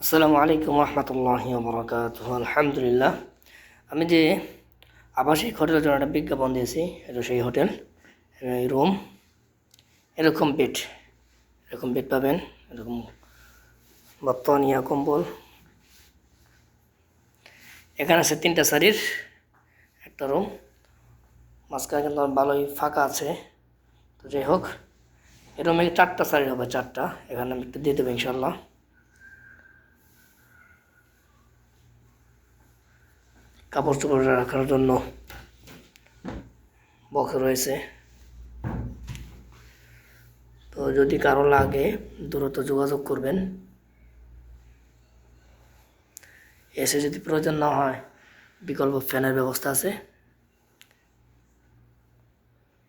আসসালামু আলাইকুম রহমতুল্লাহি ওবরাকাতুহু। আলহামদুলিল্লাহ, আমি যে আবাসিক হোটেলের জন্য একটা বিজ্ঞাপন দিয়েছি, এটা সেই হোটেল। এই রুম, এরকম বেড পাবেন, এরকম বর্তমানিয়া কম্বল। এখানে আছে 3টা সারির একটা রুম, মাঝখানে কিন্তু ভালোই ফাঁকা আছে। তো যাই হোক, এই রুমে 4টা সারির হবে, 4টা। এখানে আমি একটু দিয়ে দেবো ইনশাল্লাহ। কাপড় চোপড় রাখার জন্য বক্স রয়েছে। তো যদি কারো লাগে দ্রুত যোগাযোগ করবেন। এসে যদি প্রয়োজন না হয়, বিকল্প ফ্যানের ব্যবস্থা আছে।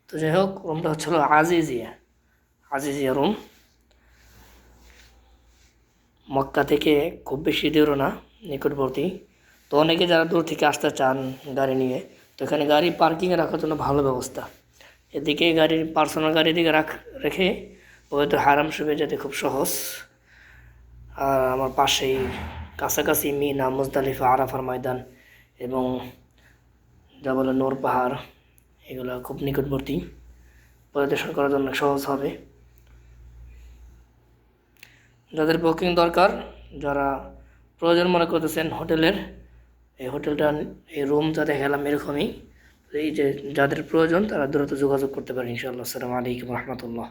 তো যাই হোক, রুমটা হচ্ছিল আজিজিয়া রুম। মক্কা থেকে খুব বেশি দূরও না, নিকটবর্তী। তো অনেকে যারা দূর থেকে আসতে চান গাড়ি নিয়ে, তো এখানে গাড়ি পার্কিংয়ে রাখার জন্য ভালো ব্যবস্থা। এদিকে গাড়ির পার্সোনাল গাড়ি দিকে রেখে পবিত্র হারাম শরীফে যেতে খুব সহজ। আর আমার পাশেই কাছাকাছি মিনা, মুজদালিফা, আরাফার ময়দান এবং জাবাল নূর পাহাড়, এগুলো খুব নিকটবর্তী। পরিদর্শন করার জন্য সহজ হবে। যাদের বুকিং দরকার, যারা প্রয়োজন মনে করতেছেন হোটেলের, এই হোটেলটা, এই রুম যা দেখালাম এরকমই, এই যে যাদের প্রয়োজন তারা দ্রুত যোগাযোগ করতে পারে ইনশাআল্লাহ। আসসালামু আলাইকুম রহমতুল্লাহ।